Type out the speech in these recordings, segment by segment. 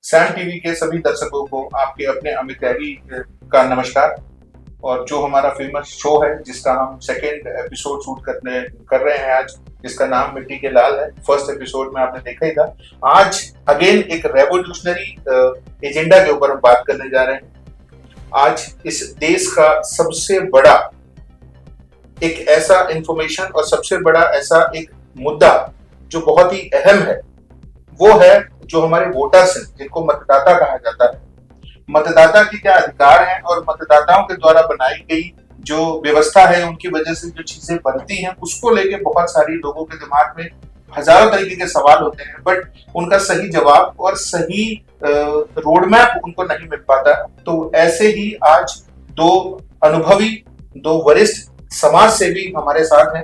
Sam TV के सभी दर्शकों को आपके अपने अमित त्यागी का नमस्कार। और जो हमारा फेमस शो है जिसका हम सेकेंड एपिसोड शूट कर रहे हैं आज, जिसका नाम मिट्टी के लाल है। फर्स्ट एपिसोड में आपने देखा ही था। आज अगेन एक रेवोल्यूशनरी एजेंडा के ऊपर हम बात करने जा रहे हैं। आज इस देश का सबसे बड़ा एक ऐसा इंफॉर्मेशन और सबसे बड़ा ऐसा एक मुद्दा जो बहुत ही अहम है, वो है जो हमारे वोटर्स हैं, जिनको मतदाता कहा जाता है। मतदाता के क्या अधिकार हैं और मतदाताओं के द्वारा बनाई गई जो व्यवस्था है, उनकी वजह से जो चीजें बनती हैं, उसको लेके बहुत सारी लोगों के दिमाग में हजारों तरीके के सवाल होते हैं, बट उनका सही जवाब और सही रोड मैप उनको नहीं मिल पाता। तो ऐसे ही आज दो अनुभवी, दो वरिष्ठ समाज सेवी हमारे साथ हैं,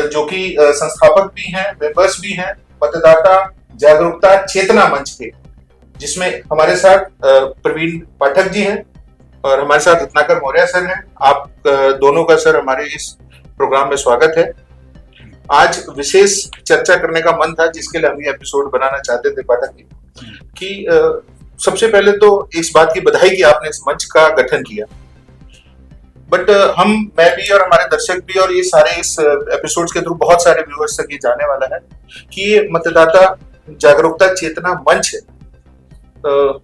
जो कि संस्थापक भी हैं, मेंबर्स भी हैं मतदाता जागरूकता चेतना मंच के, जिसमें हमारे साथ प्रवीण पाठक जी हैं और हमारे साथ रत्नाकर मौर्य सर हैं। आप दोनों का सर हमारे इस प्रोग्राम में स्वागत है। आज विशेष चर्चा करने का मन था, जिसके लिए हम ये एपिसोड बनाना चाहते थे पाठक जी, कि सबसे पहले तो इस बात की बधाई कि आपने इस मंच का गठन किया। बट मैं भी और हमारे दर्शक भी और ये सारे इस एपिसोड्स के थ्रू बहुत सारे व्यूअर्स तक ये जाने वाला है कि ये मतदाता जागरूकता चेतना मंच है।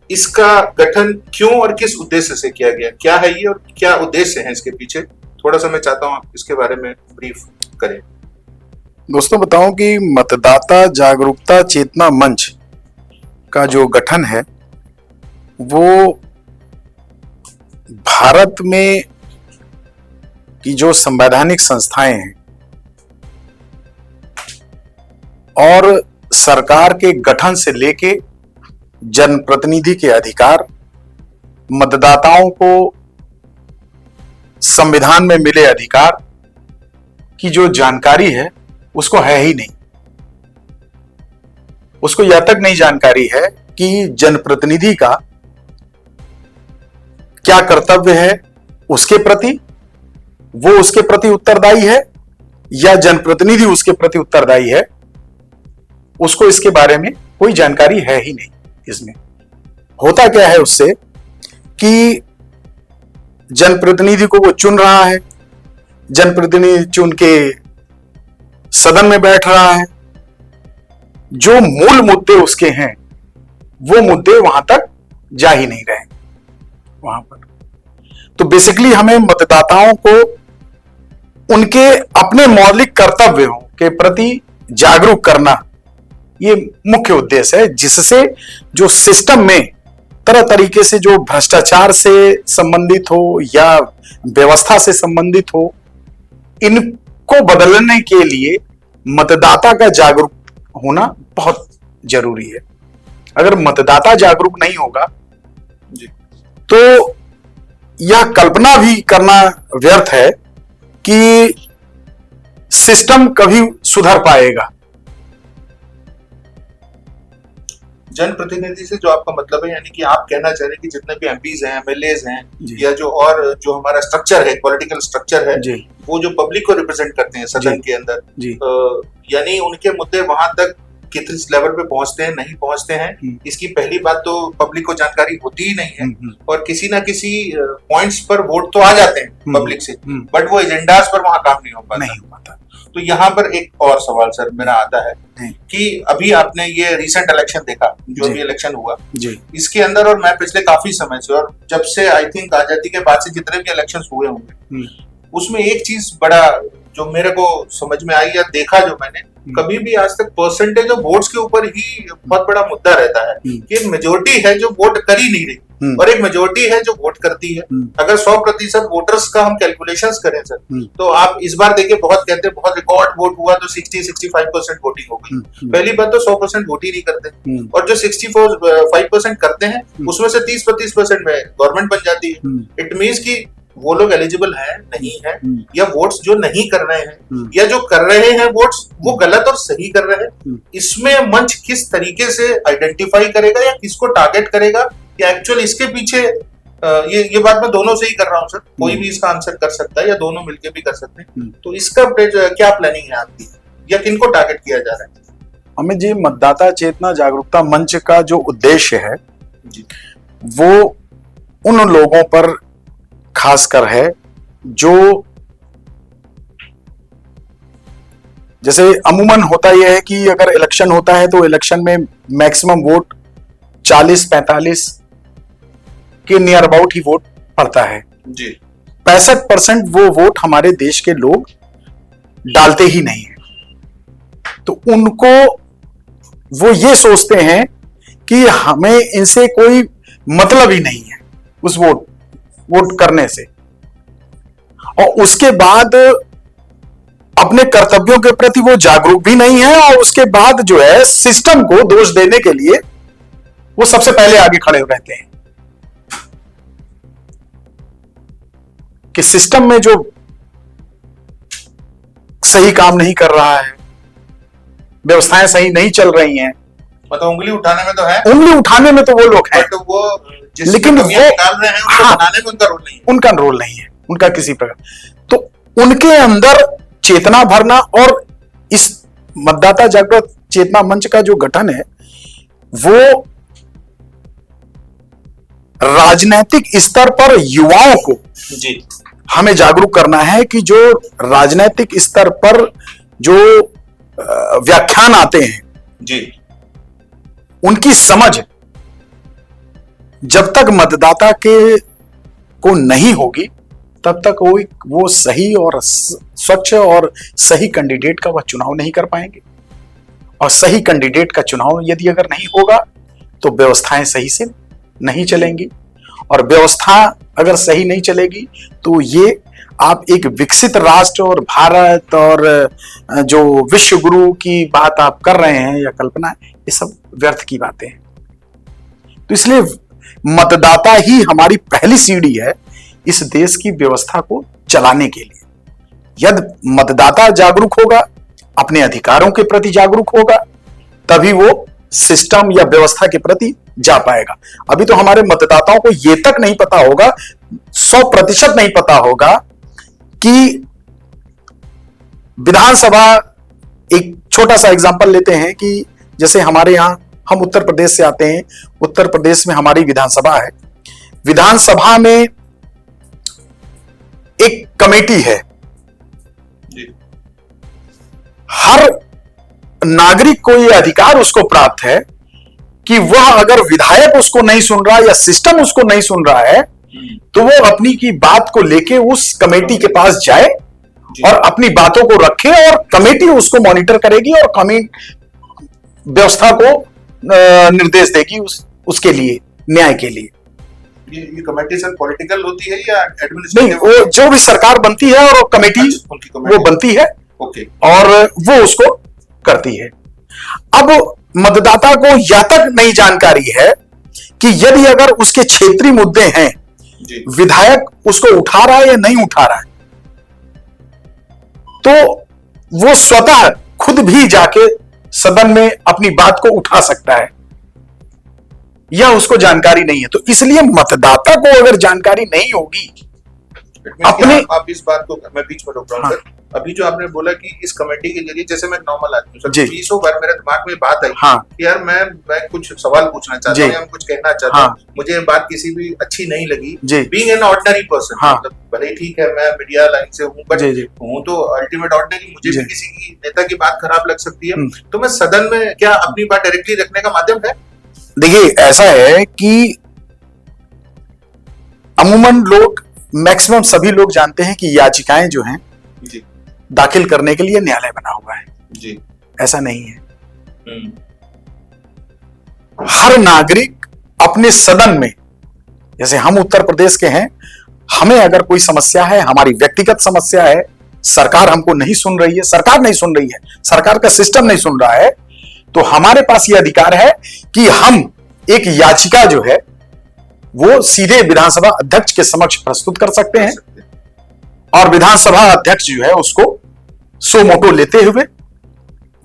इसका गठन क्यों और किस उद्देश्य से किया गया, क्या है ये और क्या उद्देश्य है इसके पीछे, थोड़ा सा मैं चाहता हूँ आप इसके बारे में ब्रीफ करें। दोस्तों बताऊं कि मतदाता जागरूकता चेतना मंच का जो गठन है वो भारत में की जो संवैधानिक संस्थाएं हैं और सरकार के गठन से लेके जनप्रतिनिधि के अधिकार, मतदाताओं को संविधान में मिले अधिकार की जो जानकारी है उसको है ही नहीं। उसको यह तक नहीं जानकारी है कि जनप्रतिनिधि का क्या कर्तव्य है उसके प्रति, वो उसके प्रति उत्तरदायी है या जनप्रतिनिधि उसके प्रति उत्तरदायी है, उसको इसके बारे में कोई जानकारी है ही नहीं। इसमें होता क्या है उससे कि जनप्रतिनिधि को वो चुन रहा है, जनप्रतिनिधि चुन के सदन में बैठ रहा है, जो मूल मुद्दे उसके हैं वो मुद्दे वहां तक जा ही नहीं रहे वहां पर। तो बेसिकली हमें मतदाताओं को उनके अपने मौलिक कर्तव्यों के प्रति जागरूक करना, ये मुख्य उद्देश्य है, जिससे जो सिस्टम में तरह तरीके से जो भ्रष्टाचार से संबंधित हो या व्यवस्था से संबंधित हो, इनको बदलने के लिए मतदाता का जागरूक होना बहुत जरूरी है। अगर मतदाता जागरूक नहीं होगा तो यह कल्पना भी करना व्यर्थ है कि सिस्टम कभी सुधर पाएगा। जनप्रतिनिधि से जो आपका मतलब है, यानी कि आप कहना चाह रहे हैं कि जितने भी एमपीज हैं, एमएलएज हैं, या जो हमारा स्ट्रक्चर है, पॉलिटिकल स्ट्रक्चर है, वो जो पब्लिक को रिप्रेजेंट करते हैं सदन के अंदर, यानी उनके मुद्दे वहां तक किस लेवल पे पहुंचते हैं, नहीं पहुंचते हैं, इसकी पहली बात तो पब्लिक को जानकारी होती ही नहीं है। और किसी ना किसी पॉइंट्स पर वोट तो आ जाते हैं पब्लिक से, बट वो एजेंडाज पर वहां काम नहीं हो पाता। तो यहाँ पर एक और सवाल सर मेरा आता है कि अभी आपने ये रिसेंट इलेक्शन देखा, जो भी इलेक्शन हुआ इसके अंदर, और मैं पिछले काफी समय से, और जब से आई थिंक आजादी के बाद से जितने भी इलेक्शन हुए होंगे, उसमें एक चीज बड़ा जो मेरे को समझ में आई या देखा जो मैंने, कभी भी आज तक परसेंटेज ऑफ वोट्स के ऊपर ही बहुत बड़ा मुद्दा रहता है कि मेजोरिटी है जो वोट कर ही नहीं रही और एक मेजोरिटी है जो वोट करती है। अगर 100% वोटर्स का हम कैलकुलेशंस करें सर, तो आप इस बार देखिए, बहुत कहते हैं बहुत रिकॉर्ड वोट हुआ तो 60-65% वोटिंग हो गई। पहली बात तो 100% वोट ही नहीं करते, और जो 65% करते हैं उसमें से 30-35% में गवर्नमेंट बन जाती है। इट मीन्स की वो लोग एलिजिबल हैं नहीं है, या वोट्स जो नहीं कर रहे हैं या जो कर रहे हैं वोट्स वो गलत और सही कर रहे हैं। इसमें मंच किस तरीके से आइडेंटिफाई करेगा या किसको टारगेट करेगा, या एक्चुअल इसके पीछे ये बात मैं दोनों से ही कर रहा हूँ सर, कोई भी इसका आंसर कर सकता है या दोनों मिलकर भी कर सकते हैं। तो इसका क्या प्लानिंग है आपकी, या किनको टारगेट किया जा रहा है? हमें जी मतदाता चेतना जागरूकता मंच का जो उद्देश्य है जी वो उन लोगों पर खासकर है जो, जैसे अमूमन होता यह है कि अगर इलेक्शन होता है तो इलेक्शन में मैक्सिमम वोट 40-45 के नियर अबाउट ही वोट पड़ता है जी। 65% वो वोट हमारे देश के लोग डालते ही नहीं है। तो उनको वो ये सोचते हैं कि हमें इनसे कोई मतलब ही नहीं है उस वोट करने से, और उसके बाद अपने कर्तव्यों के प्रति वो जागरूक भी नहीं है, और उसके बाद जो है सिस्टम को दोष देने के लिए वो सबसे पहले आगे खड़े रहते हैं कि सिस्टम में जो सही काम नहीं कर रहा है, व्यवस्थाएं सही नहीं चल रही हैं। मतलब उंगली उठाने में तो है, उंगली उठाने में तो वो लोग हैं, बट वो लेकिन वो निकाल रहे हैं उसको बनाने में उनका रोल नहीं है। उनका रोल नहीं है, उनका किसी प्रकार। तो उनके अंदर चेतना भरना, और इस मतदाता जागरूक चेतना मंच का जो गठन है वो राजनीतिक स्तर पर युवाओं को जी हमें जागरूक करना है कि जो राजनीतिक स्तर पर जो व्याख्यान आते हैं जी, उनकी समझ जब तक मतदाता के को नहीं होगी तब तक वो सही और स्वच्छ और सही कैंडिडेट का वह चुनाव नहीं कर पाएंगे। और सही कैंडिडेट का चुनाव यदि अगर नहीं होगा तो व्यवस्थाएं सही से नहीं चलेंगी, और व्यवस्था अगर सही नहीं चलेगी तो ये आप एक विकसित राष्ट्र और भारत और जो विश्व गुरु की बात आप कर रहे हैं या कल्पना है, ये सब व्यर्थ की बातें हैं। तो इसलिए मतदाता ही हमारी पहली सीढ़ी है इस देश की व्यवस्था को चलाने के लिए। यदि मतदाता जागरूक होगा, अपने अधिकारों के प्रति जागरूक होगा, तभी वो सिस्टम या व्यवस्था के प्रति जा पाएगा। अभी तो हमारे मतदाताओं को यह तक नहीं पता होगा, 100% नहीं पता होगा कि विधानसभा, एक छोटा सा एग्जांपल लेते हैं कि जैसे हमारे यहां, हम उत्तर प्रदेश से आते हैं, उत्तर प्रदेश में हमारी विधानसभा है। विधानसभा में एक कमेटी है, हर नागरिक को यह अधिकार उसको प्राप्त है कि वह अगर विधायक उसको नहीं सुन रहा या सिस्टम उसको नहीं सुन रहा है तो वो अपनी की बात को लेके उस कमेटी के पास जाए और अपनी बातों को रखे, और कमेटी उसको मॉनिटर करेगी और व्यवस्था को निर्देश देगी उसके लिए, न्याय के लिए। ये कमेटी सर पॉलिटिकल होती है या एडमिनिस्ट्रेटिव? नहीं, वो जो भी सरकार बनती है और कमेटी वो बनती है, ओके, और वो उसको करती है। अब मतदाता को यह तक नहीं जानकारी है कि यदि अगर उसके क्षेत्रीय मुद्दे हैं, विधायक उसको उठा रहा है या नहीं उठा रहा है, तो वो स्वतः खुद भी जाके सदन में अपनी बात को उठा सकता है, या उसको जानकारी नहीं है। तो इसलिए मतदाता को अगर जानकारी नहीं होगी अपने, आप इस बात को, मैं बीच में रोक रहा हूं सर, अभी जो आपने बोला कि इस कमेटी के जरिए, जैसे मैं नॉर्मल आदमी हूं सर, 20 बार मेरे दिमाग में बात आई कि यार मैं कुछ सवाल पूछना चाहता हूं या कुछ कहना चाहता हूं, मुझे ये बात किसी भी अच्छी नहीं लगी, बीइंग एन ऑर्डिनरी पर्सन, मतलब भले ठीक है मैं मीडिया लाइन से हूं, बट हूं तो अल्टीमेट ऑर्डिनरी, मुझे भी किसी की नेता की बात खराब लग सकती है, तो मैं सदन में क्या अपनी बात डायरेक्टली रखने का माध्यम है? देखिए, ऐसा है कि अमूमन लोग, मैक्सिमम सभी लोग जानते हैं कि याचिकाएं जो हैं जी दाखिल करने के लिए न्यायालय बना हुआ है जी, ऐसा नहीं है। हर नागरिक अपने सदन में, जैसे हम उत्तर प्रदेश के हैं, हमें अगर कोई समस्या है, हमारी व्यक्तिगत समस्या है, सरकार हमको नहीं सुन रही है, सरकार नहीं सुन रही है, सरकार का सिस्टम नहीं सुन रहा है, तो हमारे पास यह अधिकार है कि हम एक याचिका जो है वो सीधे विधानसभा अध्यक्ष के समक्ष प्रस्तुत कर सकते हैं, और विधानसभा अध्यक्ष जो है उसको सो मोटो लेते हुए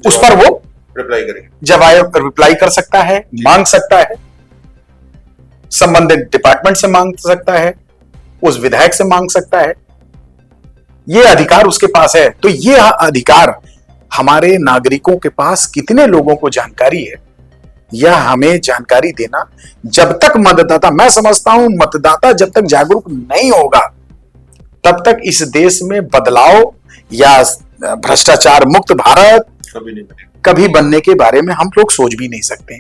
उस पर वो रिप्लाई करेंगे, जवाब रिप्लाई कर सकता है, मांग सकता है, संबंधित डिपार्टमेंट से मांग सकता है, उस विधायक से मांग सकता है, ये अधिकार उसके पास है। तो ये अधिकार हमारे नागरिकों के पास कितने लोगों को जानकारी है, यह हमें जानकारी देना। जब तक मतदाता, मैं समझता हूं मतदाता जब तक जागरूक नहीं होगा तब तक इस देश में बदलाव या भ्रष्टाचार मुक्त भारत कभी बनने के बारे में हम लोग सोच भी नहीं सकते।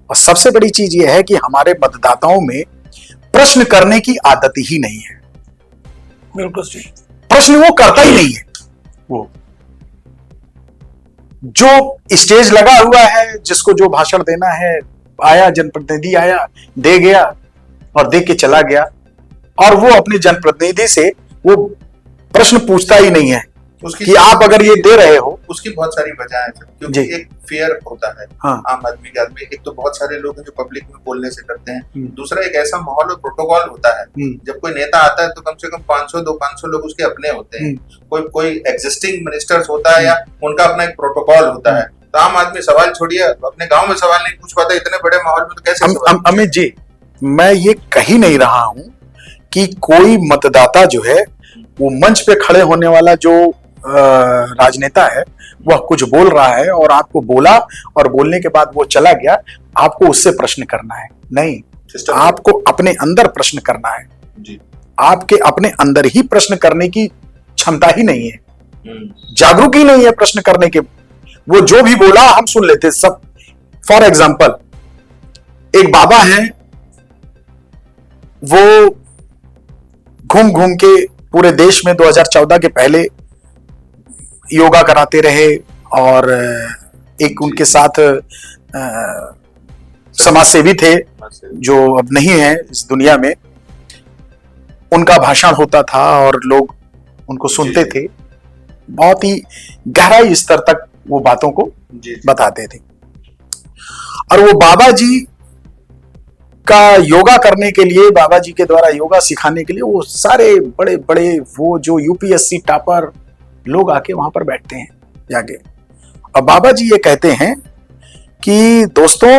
और सबसे बड़ी चीज यह है कि हमारे मतदाताओं में प्रश्न करने की आदत ही नहीं है। बिल्कुल सही। प्रश्न वो करता ही नहीं है। वो जो स्टेज लगा हुआ है, जिसको जो भाषण देना है, आया जनप्रतिनिधि, आया दे गया और दे के चला गया, और वो अपने जनप्रतिनिधि से वो प्रश्न पूछता ही नहीं है कि आप अगर ये दे रहे हो। उसकी बहुत सारी वजह है, क्योंकि एक फेयर होता है। हाँ। आम आदमी के आदमी, एक तो बहुत सारे लोग हैं जो पब्लिक में बोलने से डरते हैं, दूसरा एक ऐसा माहौल और प्रोटोकॉल होता है, जब कोई नेता आता है तो कम से कम 500 लोग उसके अपने होते हैं, कोई एग्जिस्टिंग मिनिस्टर्स होता है या उनका अपना एक प्रोटोकॉल होता है। तो आम आदमी सवाल छोड़िए, अपने गाँव में सवाल नहीं पूछ पाता, इतने बड़े माहौल में तो कैसे। अमित जी, मैं ये कही नहीं रहा हूं कि कोई मतदाता जो है वो मंच पे खड़े होने वाला जो राजनेता है वह कुछ बोल रहा है और आपको बोला और बोलने के बाद वो चला गया, आपको उससे प्रश्न करना है नहीं, आपको अपने अंदर प्रश्न करना है जी। आपके अपने अंदर ही प्रश्न करने की क्षमता ही नहीं है, जागरूक ही नहीं है प्रश्न करने के। वो जो भी बोला हम सुन लेते सब। फॉर एग्जाम्पल, एक बाबा हैं, वो घूम घूम के पूरे देश में 2014 के पहले योगा कराते रहे, और एक उनके साथ समाज सेवी थे जो अब नहीं है इस दुनिया में। उनका भाषण होता था और लोग उनको सुनते थे, बहुत ही गहराई स्तर तक वो बातों को बताते थे। और वो बाबा जी का योगा करने के लिए, बाबा जी के द्वारा योगा सिखाने के लिए वो सारे बड़े बड़े वो जो यूपीएससी टॉपर लोग आके वहां पर बैठते हैं जाके। अब बाबा जी ये कहते हैं कि दोस्तों,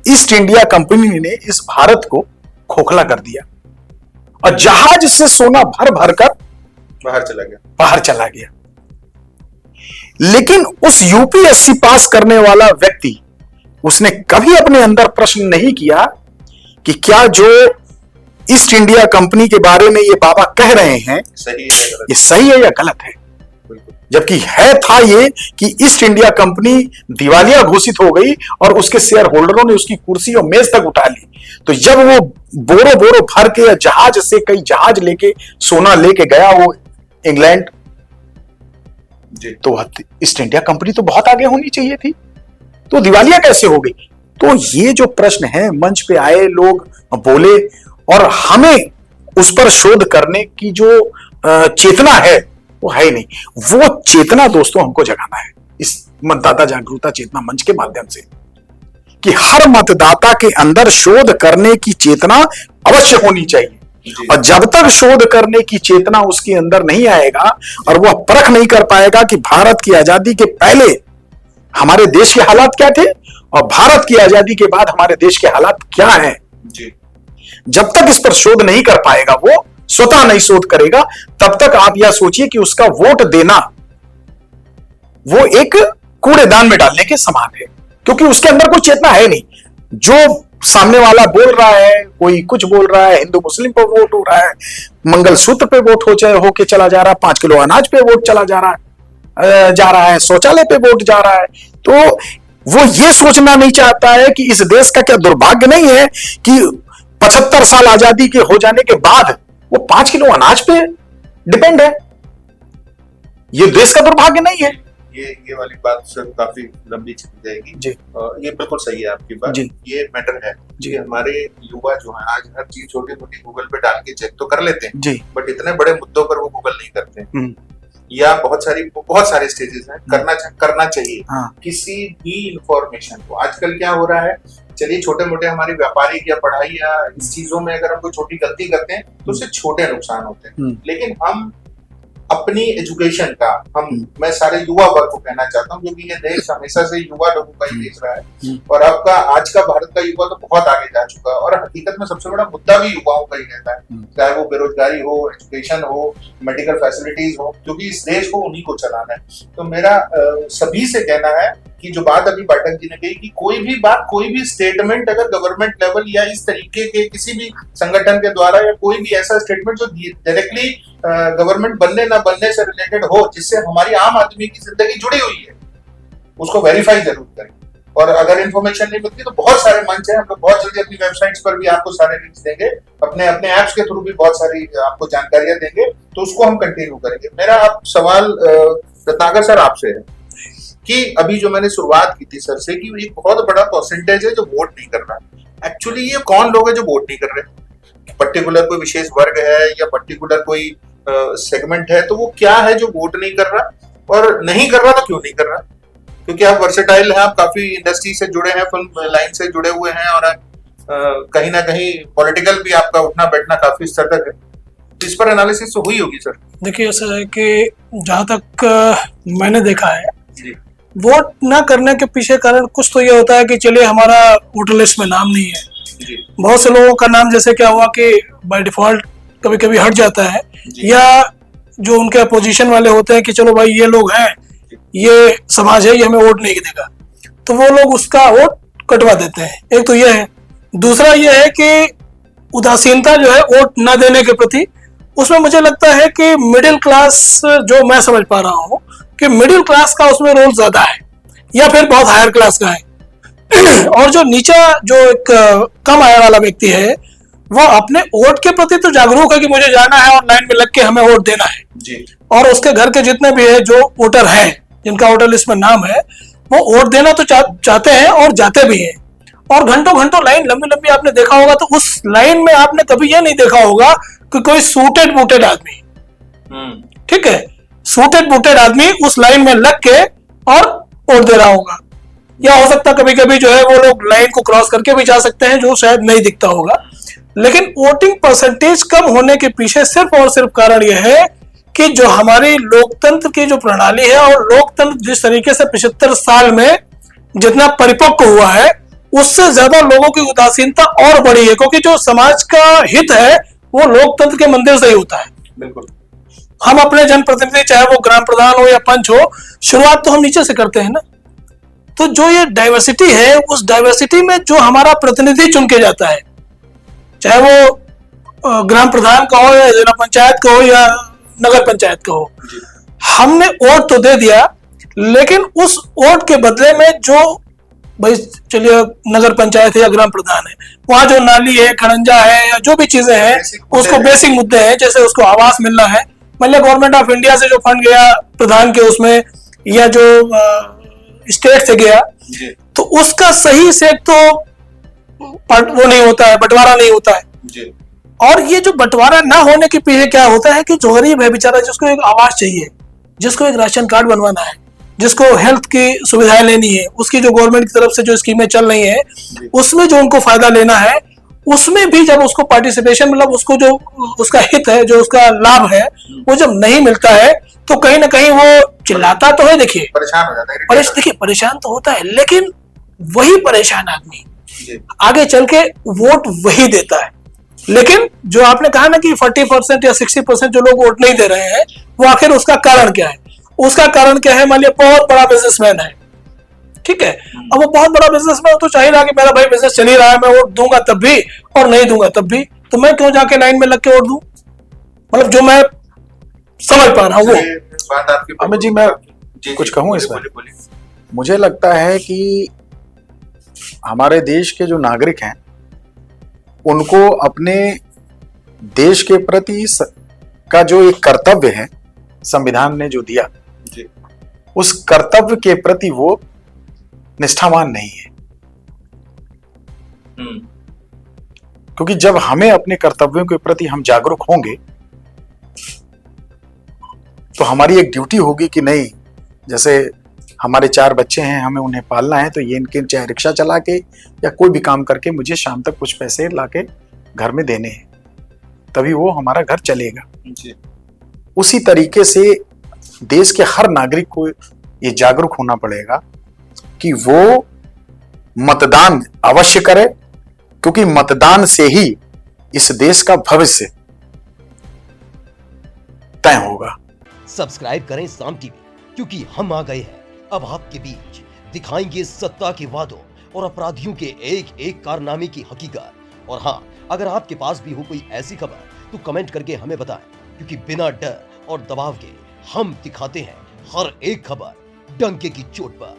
ईस्ट इंडिया कंपनी ने इस भारत को खोखला कर दिया और जहाज से सोना भर भर कर बाहर चला गया। लेकिन उस यूपीएससी पास करने वाला व्यक्ति, उसने कभी अपने अंदर प्रश्न नहीं किया कि क्या जो ईस्ट इंडिया कंपनी के बारे में ये बाबा कह रहे हैं ये सही है या गलत है। जबकि था ये कि ईस्ट इंडिया कंपनी दिवालिया घोषित हो गई और उसके शेयर होल्डरों ने उसकी कुर्सी और मेज तक उठा ली। तो जब वो बोरो बोरो भर के जहाज से कई जहाज लेके सोना लेके गया वो इंग्लैंड, तो ईस्ट इंडिया कंपनी तो बहुत आगे होनी चाहिए थी, तो दिवालिया कैसे हो गई। तो ये जो प्रश्न है, मंच पे आए लोग बोले और हमें उस पर शोध करने की जो चेतना है वो है ही नहीं। वो चेतना दोस्तों हमको जगाना है इस मतदाता जागरूकता चेतना मंच के माध्यम से, कि हर मतदाता के अंदर शोध करने की चेतना अवश्य होनी चाहिए। और जब तक शोध करने की चेतना उसके अंदर नहीं आएगा और वह परख नहीं कर पाएगा कि भारत की आजादी के पहले हमारे देश के हालात क्या थे और भारत की आजादी के बाद हमारे देश के हालात क्या हैं, जब तक इस पर शोध नहीं कर पाएगा, वो स्वतः नहीं शोध करेगा, तब तक आप यह सोचिए कि उसका वोट देना वो एक कूड़ेदान में डालने के समान है, क्योंकि उसके अंदर कोई चेतना है नहीं। जो सामने वाला बोल रहा है, कोई कुछ बोल रहा है, हिंदू मुस्लिम पे वोट हो रहा है, मंगलसूत्र पे वोट होके चला जा रहा है, 5 किलो अनाज पे वोट चला जा रहा है, शौचालय पे वोट जा रहा है। तो वो ये सोचना नहीं चाहता है कि इस देश का क्या दुर्भाग्य नहीं है कि 75 साल आजादी के हो जाने के बाद वो 5 किलो अनाज पे डिपेंड है। ये देश का दुर्भाग्य नहीं है। ये वाली बात सर काफी लंबी चली जाएगी जी। ये बिल्कुल सही है आपकी बात जी। ये मैटर है जी। हमारे युवा जो है आज हर चीज छोटी मोटी गूगल पे डाल के चेक तो कर लेते हैं जी, बट इतने बड़े मुद्दों पर वो गूगल नहीं करते। या बहुत सारे स्टेजेस हैं, करना चाहिए। हाँ। किसी भी इंफॉर्मेशन को आजकल क्या हो रहा है, चलिए छोटे मोटे हमारे व्यापारिक या पढ़ाई या इस चीजों में अगर हम कोई छोटी गलती करते हैं तो उससे छोटे नुकसान होते हैं, लेकिन हम अपनी एजुकेशन का मैं सारे युवा वर्ग को कहना चाहता हूँ, क्योंकि ये देश हमेशा से युवा लोगों का ही देश रहा है और आपका आज का भारत का युवा तो बहुत आगे जा चुका है और हकीकत में सबसे बड़ा मुद्दा भी युवाओं का ही रहता है, चाहे वो बेरोजगारी हो, एजुकेशन हो, मेडिकल फैसिलिटीज हो, क्योंकि इस देश को उन्हीं को चलाना है। तो मेरा सभी से कहना है कि जो बात अभी पाठक जी ने कही कि कोई भी बात, कोई भी स्टेटमेंट अगर गवर्नमेंट लेवल या इस तरीके के किसी भी संगठन के द्वारा या कोई भी ऐसा स्टेटमेंट जो डायरेक्टली गवर्नमेंट बनने ना बनने से रिलेटेड हो, जिससे हमारी आम आदमी की जिंदगी जुड़ी हुई है, उसको वेरीफाई जरूर करें। और अगर इन्फॉर्मेशन नहीं मिलती तो बहुत सारे मंच है, हम लोग बहुत जल्दी अपनी वेबसाइट्स पर भी आपको सारे लिंक्स देंगे, अपने अपने ऐप्स के थ्रू भी बहुत सारी आपको जानकारियां देंगे, तो उसको हम कंटिन्यू करेंगे। मेरा आप सवाल रत्नाकर सर आपसे है कि अभी जो मैंने शुरुआत की थी सर से कि एक बहुत बड़ा परसेंटेज है जो वोट नहीं कर रहा, एक्चुअली ये कौन लोग हैं जो वोट नहीं कर रहे? पर्टिकुलर कोई विशेष वर्ग है या पर्टिकुलर कोई सेगमेंट है, तो वो क्या है जो वोट नहीं कर रहा, और नहीं कर रहा तो क्यों नहीं कर रहा? क्योंकि आप वर्सेटाइल हैं, आप काफी इंडस्ट्री से जुड़े हैं, फिल्म लाइन से जुड़े हुए हैं और कहीं ना कहीं पॉलिटिकल भी आपका उठना बैठना काफी स्तर तक है, तो इस पर एनालिसिस तो हुई होगी सर। देखिए ऐसा है कि जहाँ तक मैंने देखा है, वोट ना करने के पीछे कारण कुछ तो ये होता है कि चलिए हमारा वोटर लिस्ट में नाम नहीं है। बहुत से लोगों का नाम जैसे क्या हुआ कि बाय डिफॉल्ट कभी कभी हट जाता है, या जो उनके अपोजिशन वाले होते हैं कि चलो भाई ये लोग हैं, ये समाज है, ये हमें वोट नहीं देगा, तो वो लोग उसका वोट कटवा देते हैं। एक तो ये है। दूसरा ये है कि उदासीनता जो है वोट न देने के प्रति, उसमें मुझे लगता है कि मिडिल क्लास, जो मैं समझ पा रहा हूँ कि मिडिल क्लास का उसमें रोल ज्यादा है या फिर बहुत हायर क्लास का है और जो नीचा, जो एक कम आय वाला व्यक्ति है, वो अपने वोट के प्रति तो जागरूक है कि मुझे जाना है और लाइन में लग के हमें वोट देना है जी। और उसके घर के जितने भी है जो वोटर हैं, जिनका वोटर लिस्ट में नाम है, वो वोट देना तो चाहते हैं और जाते भी हैं। और घंटों घंटों लाइन लंबी लंबी आपने देखा होगा, तो उस लाइन में आपने कभी यह नहीं देखा होगा कि कोई सूटेड बूटेड आदमी, ठीक है, सूटेड बूटेड आदमी उस लाइन में लग के और वोट दे रहा होगा। या हो सकता कभी कभी जो है वो लोग लाइन को क्रॉस करके भी जा सकते हैं, जो शायद नहीं दिखता होगा। लेकिन वोटिंग परसेंटेज कम होने के पीछे सिर्फ और सिर्फ कारण यह है कि जो हमारी लोकतंत्र की जो प्रणाली है और लोकतंत्र जिस तरीके से 75 साल में जितना परिपक्व हुआ है, उससे ज्यादा लोगों की उदासीनता और बढ़ी है, क्योंकि जो समाज का हित है वो लोकतंत्र के मंदिर से ही होता है। बिल्कुल। हम अपने जनप्रतिनिधि, चाहे वो ग्राम प्रधान हो या पंच हो, शुरुआत तो हम नीचे से करते हैं ना। तो जो ये डाइवर्सिटी है, उस डाइवर्सिटी में जो हमारा प्रतिनिधि चुन के जाता है, चाहे वो ग्राम प्रधान का हो या जिला पंचायत का हो या नगर पंचायत का हो, हमने वोट तो दे दिया, लेकिन उस वोट के बदले में जो, भाई चलिए नगर पंचायत है या ग्राम प्रधान है, वहां जो नाली है, खड़ंजा है या जो भी चीजें हैं, उसको बेसिक मुद्दे हैं, जैसे उसको आवास मिलना है, मतलब गवर्नमेंट ऑफ इंडिया से जो फंड गया प्रधान के उसमें, या जो स्टेट से गया, तो उसका सही से तो वो नहीं होता है, बंटवारा नहीं होता है जी। और ये जो बंटवारा ना होने के पीछे क्या होता है कि जो गरीब है बेचारा, जिसको एक आवास चाहिए, जिसको एक राशन कार्ड बनवाना है, जिसको हेल्थ की सुविधाएं लेनी है, उसकी जो गवर्नमेंट की तरफ से जो स्कीमें चल रही है, उसमें जो उनको फायदा लेना है, उसमें भी जब उसको पार्टिसिपेशन, मतलब उसको जो उसका हित है, जो उसका लाभ है, वो जब नहीं मिलता है, तो कहीं ना कहीं वो चिल्लाता तो है, देखिए परेशान हो जाता है। देखिए परेशान तो होता है, लेकिन वही परेशान आदमी आगे चल के वोट वही देता है। लेकिन जो आपने कहा ना कि 40% या 60% जो लोग वोट नहीं दे रहे हैं, वो आखिर उसका कारण क्या है? उसका कारण क्या है? मान लिया बहुत बड़ा बिजनेसमैन है, ठीक है, अब वो बहुत बड़ा बिजनेसमैन तो चाहिए रहा कि मेरा भाई बिजनेस चल ही रहा है, मैं वोट दूंगा तब भी और नहीं दूंगा तब भी, तो मैं क्यों जाके लाइन में लग के वोट दूं? मतलब जो मैं समझ पा रहा हूँ वो। अमित जी, मैं कुछ कहूँ इस पर? मुझे लगता है कि हमारे देश के जो नागरिक हैं, उनको अपने देश के प्रति का जो एक कर्तव्य है, संविधान ने जो दिया, उस कर्तव्य के प्रति वो निष्ठावान नहीं है। क्योंकि जब हमें अपने कर्तव्यों के प्रति हम जागरूक होंगे, तो हमारी एक ड्यूटी होगी कि नहीं, जैसे हमारे 4 बच्चे हैं, हमें उन्हें पालना है, तो ये इनके चाहे रिक्शा चला के या कोई भी काम करके मुझे शाम तक कुछ पैसे लाके घर में देने हैं, तभी वो हमारा घर चलेगा। उसी तरीके से देश के हर नागरिक को ये जागरूक होना पड़ेगा कि वो मतदान अवश्य करे, क्योंकि मतदान से ही इस देश का भविष्य तय होगा। सब्सक्राइब करें साम टीवी, क्योंकि हम आ गए हैं अब आपके बीच, दिखाएंगे सत्ता के वादों और अपराधियों के एक एक कारनामे की हकीकत। और हाँ, अगर आपके पास भी हो कोई ऐसी खबर तो कमेंट करके हमें बताएं, क्योंकि बिना डर और दबाव के हम दिखाते हैं हर एक खबर डंके की चोट पर।